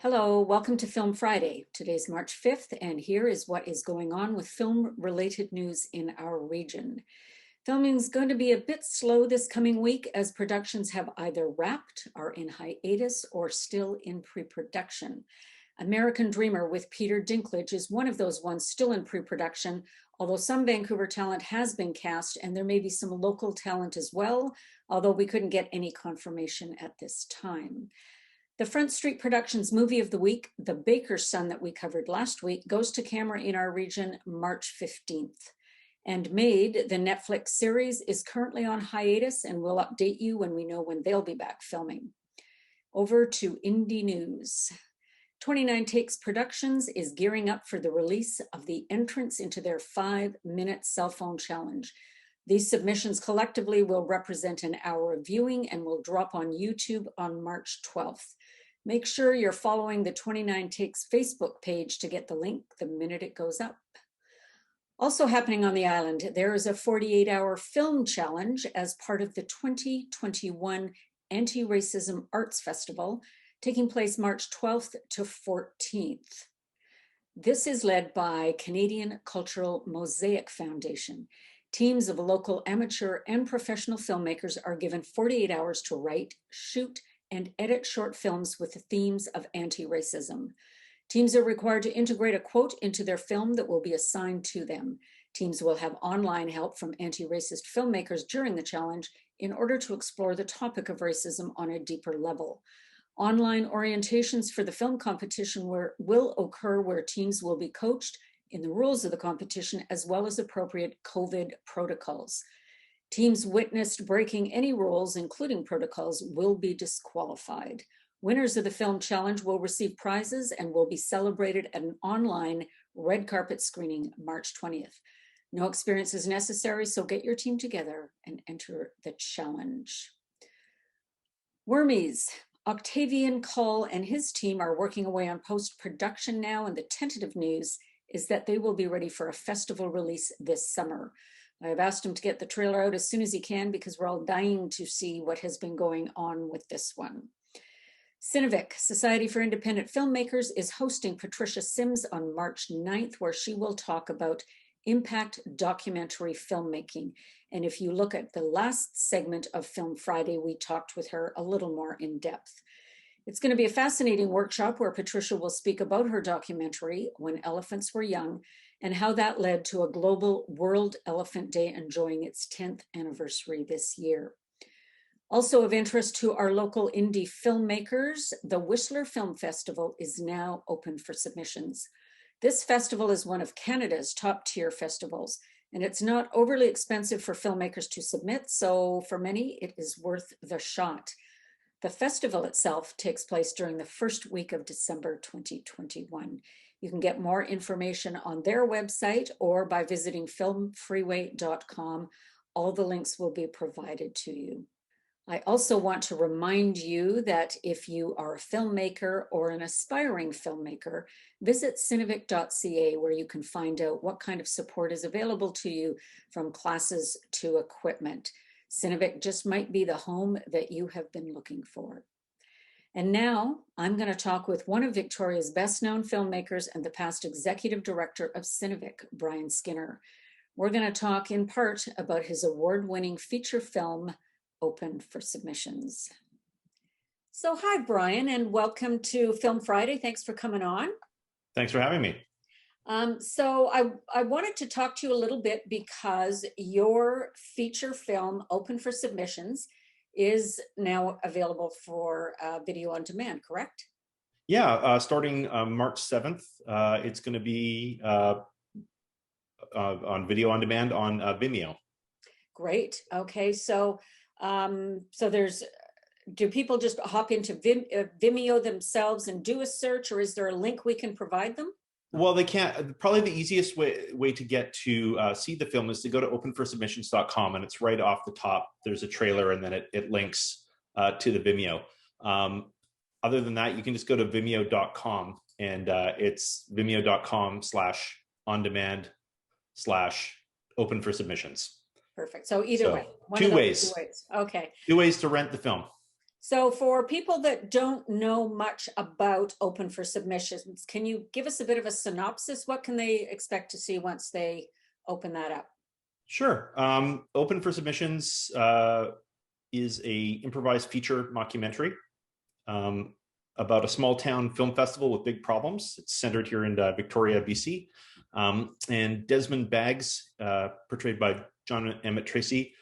Hello, welcome to Film Friday. Today's March 5th, and here is what is going on with film-related news in our region. Filming is going to be a bit slow this coming week as productions have either wrapped, are in hiatus, or still in pre-production. American Dreamer with Peter Dinklage is one of those ones still in pre-production, although some Vancouver talent has been cast and there may be some local talent as well, although we couldn't get any confirmation at this time. The Front Street Productions movie of the week, The Baker's Son, that we covered last week, goes to camera in our region March 15th. And Made, the Netflix series, is currently on hiatus, and we'll update you when we know when they'll be back filming. Over to Indie News. 29 Takes Productions is gearing up for the release of the entrance into their 5-minute cell phone challenge. These submissions collectively will represent an hour of viewing and will drop on YouTube on March 12th. Make sure you're following the 29 Takes Facebook page to get the link the minute it goes up. Also happening on the island, there is a 48-hour film challenge as part of the 2021 Anti-Racism Arts Festival, taking place March 12th to 14th. This is led by Canadian Cultural Mosaic Foundation. Teams of local amateur and professional filmmakers are given 48 hours to write, shoot, and edit short films with the themes of anti-racism. Teams are required to integrate a quote into their film that will be assigned to them. Teams will have online help from anti-racist filmmakers during the challenge in order to explore the topic of racism on a deeper level. Online orientations for the film competition will occur where teams will be coached in the rules of the competition as well as appropriate COVID protocols. Teams witnessed breaking any rules, including protocols, will be disqualified. Winners of the film challenge will receive prizes and will be celebrated at an online red carpet screening March 20th. No experience is necessary, so get your team together and enter the challenge. Wormies. Octavian Cull and his team are working away on post-production now, and the tentative news is that they will be ready for a festival release this summer. I've asked him to get the trailer out as soon as he can because we're all dying to see what has been going on with this one. Cinevic, Society for Independent Filmmakers, is hosting Patricia Sims on March 9th, where she will talk about impact documentary filmmaking. And if you look at the last segment of Film Friday, we talked with her a little more in depth. It's going to be a fascinating workshop where Patricia will speak about her documentary, When Elephants Were Young, and how that led to a global World Elephant Day enjoying its 10th anniversary this year. Also of interest to our local indie filmmakers, the Whistler Film Festival is now open for submissions. This festival is one of Canada's top-tier festivals, and it's not overly expensive for filmmakers to submit, so for many, it is worth the shot. The festival itself takes place during the first week of December 2021. You can get more information on their website or by visiting filmfreeway.com. All the links will be provided to you. I also want to remind you that if you are a filmmaker or an aspiring filmmaker, visit cinevic.ca where you can find out what kind of support is available to you, from classes to equipment. Cinevic just might be the home that you have been looking for. And now I'm going to talk with one of Victoria's best-known filmmakers and the past executive director of Cinevic, Brian Skinner. We're going to talk in part about his award-winning feature film, Open for Submissions. So hi, Brian, and welcome to Film Friday. Thanks for coming on. Thanks for having me. So I wanted to talk to you a little bit because your feature film, Open for Submissions, is now available for video on demand, correct? Yeah, starting March 7th, it's going to be on video on demand on Vimeo. Great. Okay, so do people just hop into Vimeo themselves and do a search, or is there a link we can provide them? Well, they can't. Probably the easiest way to get to see the film is to go to openforsubmissions.com, and it's right off the top. There's a trailer, and then it links to the Vimeo. Other than that, you can just go to vimeo.com, and it's vimeo.com/on-demand/open for submissions. Perfect. So either way. Two ways. Okay. 2 ways to rent the film. So for people that don't know much about Open for Submissions, can you give us a bit of a synopsis? What can they expect to see once they open that up? Sure. Open for Submissions is a improvised feature mockumentary um, about a small town film festival with big problems. It's centered here in Victoria, BC. And Desmond Baggs, portrayed by John Emmett Tracy,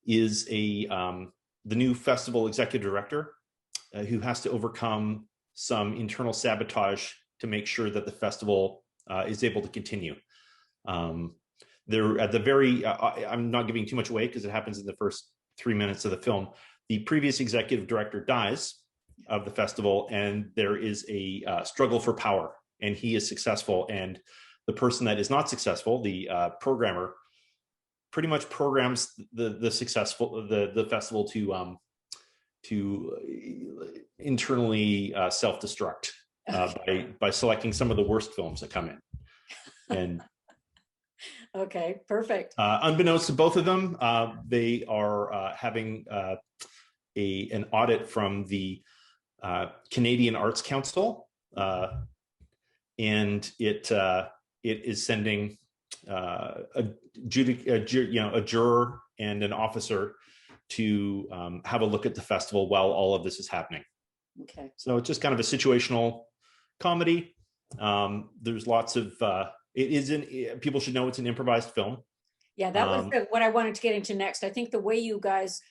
is the new festival executive director who has to overcome some internal sabotage to make sure that the festival is able to continue. They're at the very, I'm not giving too much away because it happens in the first 3 minutes of the film. The previous executive director dies of the festival, and there is a struggle for power, and he is successful. And the person that is not successful, the programmer, pretty much programs the festival to internally self-destruct by selecting some of the worst films that come in. And Okay, perfect. unbeknownst to both of them, they are having an audit from the Canadian Arts Council, and it is sending a juror and an officer to have a look at the festival while all of this is happening. Okay. So it's just kind of a situational comedy. There's lots of people should know it's an improvised film. Yeah, that was what I wanted to get into next. I think the way you guys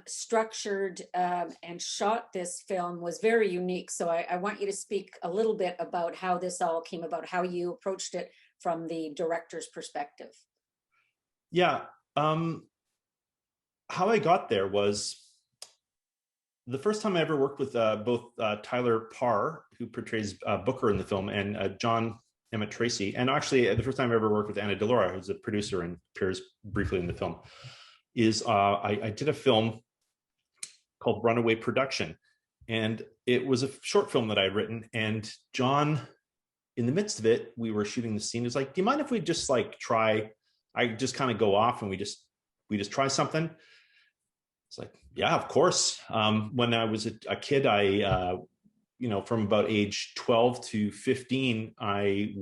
structured and shot this film was very unique. So I want you to speak a little bit about how this all came about, how you approached it from the director's perspective. Yeah. How I got there was the first time I ever worked with both Tyler Parr, who portrays Booker in the film, and John Emmett Tracy. And actually, the first time I ever worked with Anna Delora, who's a producer and appears briefly in the film, is I did a film called Runaway Production. And it was a short film that I had written. And John, in the midst of it, we were shooting the scene. He was like, do you mind if we just try? I just kind of go off and we just try something. It's like, yeah, of course. When I was a kid, I from about age 12 to 15, I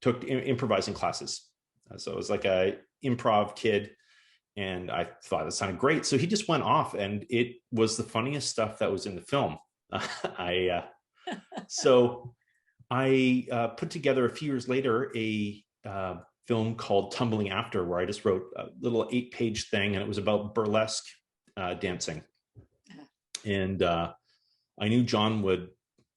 took improvising classes. So I was like a improv kid, and I thought that sounded great. So he just went off, and it was the funniest stuff that was in the film. So I put together a few years later a film called Tumbling After, where I just wrote a little 8-page thing, and it was about burlesque dancing. And I knew John would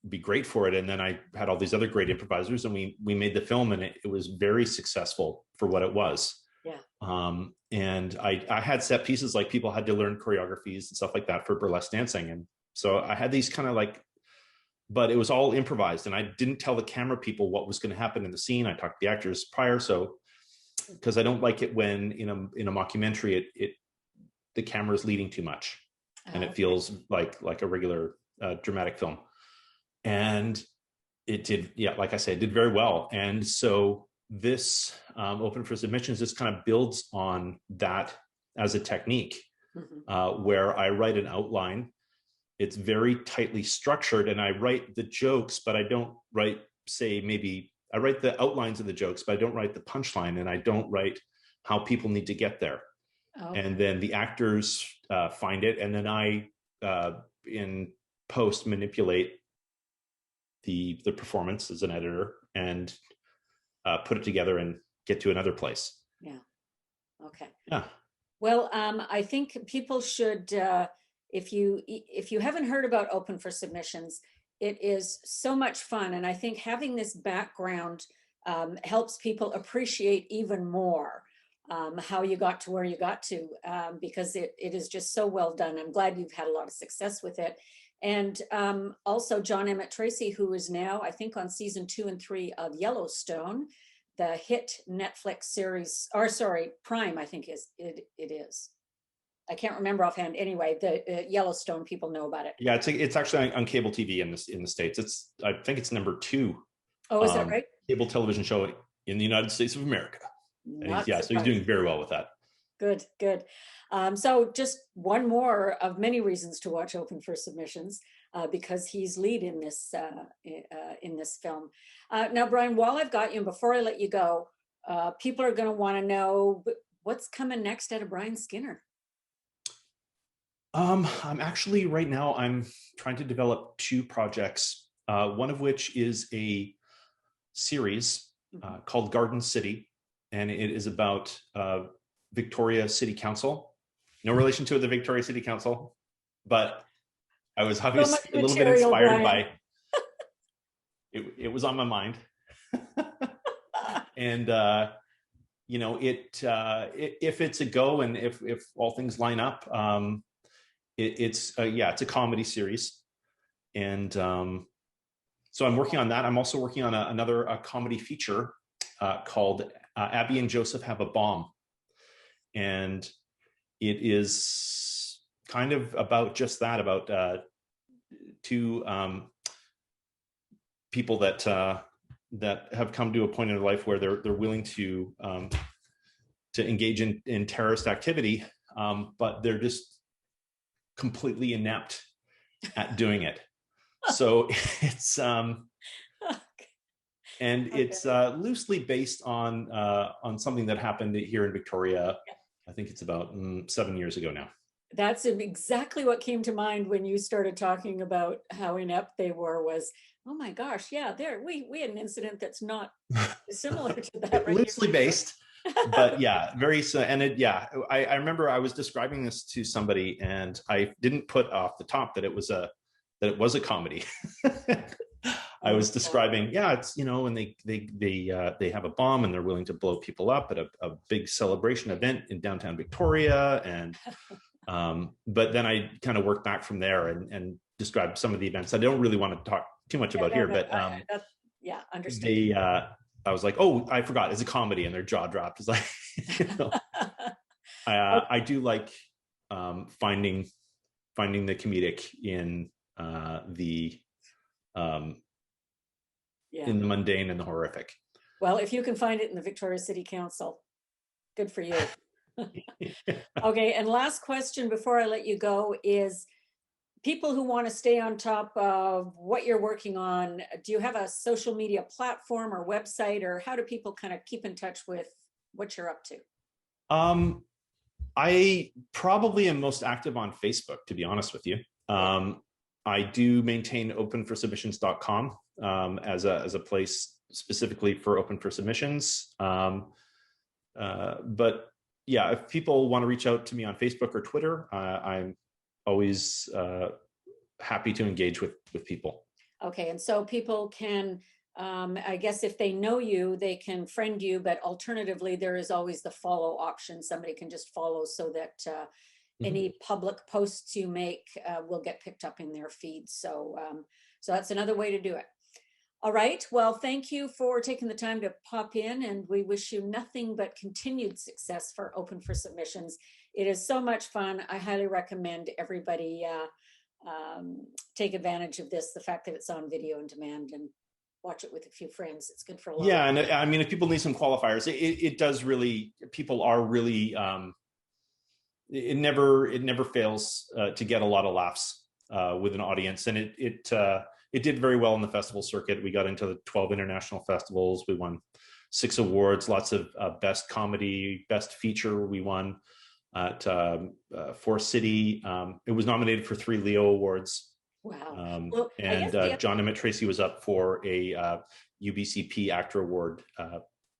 be great for it. And then I had all these other great improvisers, and we made the film, and it was very successful for what it was. Yeah. And I had set pieces, like people had to learn choreographies and stuff like that for burlesque dancing. And so I had these kind of but it was all improvised, and I didn't tell the camera people what was going to happen in the scene. I talked to the actors prior. So, because I don't like it when in a mockumentary, the camera is leading too much, and it feels like a regular dramatic film. And it did, yeah, like I said, it did very well. And so this Open for Submissions just kind of builds on that as a technique, where I write an outline. It's very tightly structured, and I write the jokes, but I don't write, I write the outlines of the jokes, but I don't write the punchline, and I don't write how people need to get there. Okay. And then the actors find it, and then I, in post, manipulate the performance as an editor and put it together and get to another place. Yeah. Okay. Yeah. Well, I think people should, if you haven't heard about Open for Submissions, it is so much fun. And I think having this background helps people appreciate even more how you got to where you got to, because it is just so well done. I'm glad you've had a lot of success with it. And also John Emmett Tracy, who is now, I think, on season 2 and 3 of Yellowstone, the hit Netflix series, or sorry, Prime, I think it is. I can't remember offhand. Anyway, the Yellowstone, people know about it. Yeah, it's actually on cable TV in the States. I think it's number 2. Oh, is that right? Cable television show in the United States of America. So he's doing very well with that. Good, good. So just one more of many reasons to watch Open for Submissions, because he's lead in this film. Now, Brian, while I've got you, and before I let you go, people are going to want to know what's coming next out of Brian Skinner. I'm actually right now I'm trying to develop two projects. One of which is a series called Garden City, and it is about Victoria City Council. No relation to the Victoria City Council, but I was obviously a little bit inspired by it. It was on my mind, and you know, if it's a go, and if all things line up, it's a comedy series, and so I'm working on that. I'm also working on another comedy feature called Abby and Joseph Have a Bomb, and it is kind of about just that, about two people that have come to a point in their life where they're willing to engage in terrorist activity, but they're just completely inept at doing it. So it's it's loosely based on something that happened here in Victoria. Yeah. I think it's about 7 years ago now. That's exactly what came to mind when you started talking about how inept they were. Was, oh my gosh, yeah, we had an incident that's not similar to that. Right? Loosely based, but yeah, very so. And I remember I was describing this to somebody, and I didn't put off the top that it was a comedy. I was describing, it's, you know, when they have a bomb and they're willing to blow people up at a big celebration event in downtown Victoria, and but then I kind of worked back from there and described some of the events. I don't really want to talk too much about here, but understand. I was like, oh, I forgot, it's a comedy, and their jaw dropped. It's like, you know, I do like finding the comedic in in the mundane and the horrific. Well, if you can find it in the Victoria City Council, good for you. Okay, and last question before I let you go is, people who want to stay on top of what you're working on, do you have a social media platform or website, or how do people kind of keep in touch with what you're up to? I probably am most active on Facebook, to be honest with you. I do maintain openforsubmissions.com as a place specifically for Open for Submissions. But yeah, if people want to reach out to me on Facebook or Twitter, I'm always happy to engage with people. Okay, and so people can, I guess if they know you, they can friend you, but alternatively, there is always the follow option. Somebody can just follow so that any public posts you make will get picked up in their feed. So that's another way to do it. All right. Well, thank you for taking the time to pop in, and we wish you nothing but continued success for Open for Submissions. It is so much fun. I highly recommend everybody take advantage of this, the fact that it's on video on demand, and watch it with a few friends. It's good for a lot. Yeah, and I mean, if people need some qualifiers, it does really, people are really, it never fails to get a lot of laughs with an audience, and it did very well in the festival circuit. We got into the 12 international festivals. We won 6 awards, lots of best comedy, best feature. We won at Forest City. It was nominated for 3 Leo Awards. Wow. Well, and John Emmett Tracy was up for a UBCP Actor Award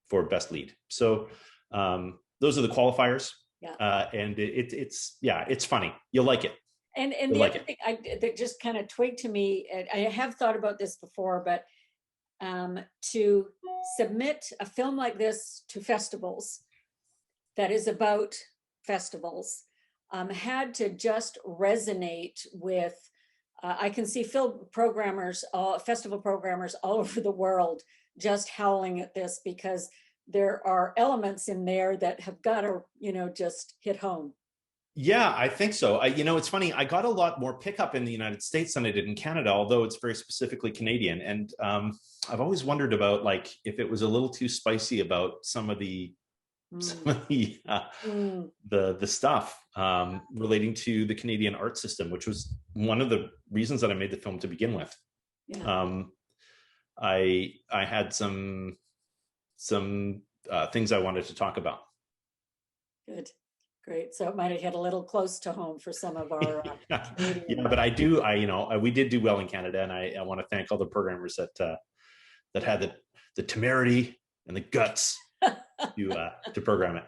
for Best Lead. So those are the qualifiers. Yeah. And it's funny. You'll like it. And the other thing that just kind of twigged to me, I have thought about this before, but to submit a film like this to festivals that is about festivals had to just resonate with, I can see festival programmers all over the world just howling at this, because there are elements in there that have got to, just hit home. Yeah, I think so. It's funny. I got a lot more pickup in the United States than I did in Canada, although it's very specifically Canadian. And I've always wondered about, like, if it was a little too spicy about some of the Mm. some of Mm. the stuff relating to the Canadian art system, which was one of the reasons that I made the film to begin with. Yeah. I had some things I wanted to talk about. Good. Great. So it might have hit a little close to home for some of our Canadian. Yeah, but we did do well in Canada, and I want to thank all the programmers that had the temerity and the guts to program it.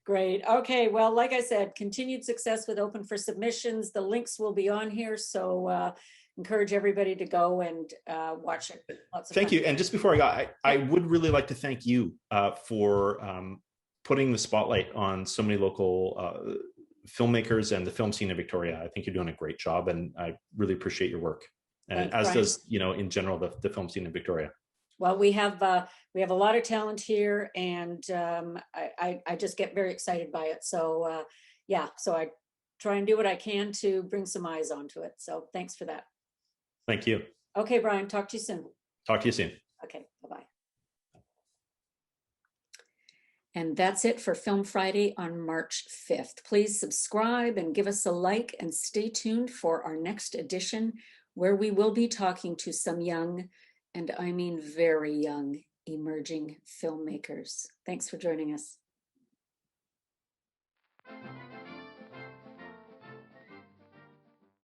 Great. Okay. Well, like I said, continued success with Open for Submissions. The links will be on here. So encourage everybody to go and watch it. Lots of Thank fun. you. And just before I go, I would really like to thank you for putting the spotlight on so many local filmmakers and the film scene in Victoria. I think you're doing a great job, and I really appreciate your work. And Thanks, as Brian. does, in general, the film scene in Victoria. Well, we have a lot of talent here, and I just get very excited by it. So yeah, so I try and do what I can to bring some eyes onto it. So thanks for that. Thank you. Okay, Brian, talk to you soon. Talk to you soon. Okay, bye-bye. And that's it for Film Friday on March 5th. Please subscribe and give us a like, and stay tuned for our next edition, where we will be talking to some young, and I mean very young, emerging filmmakers. Thanks for joining us.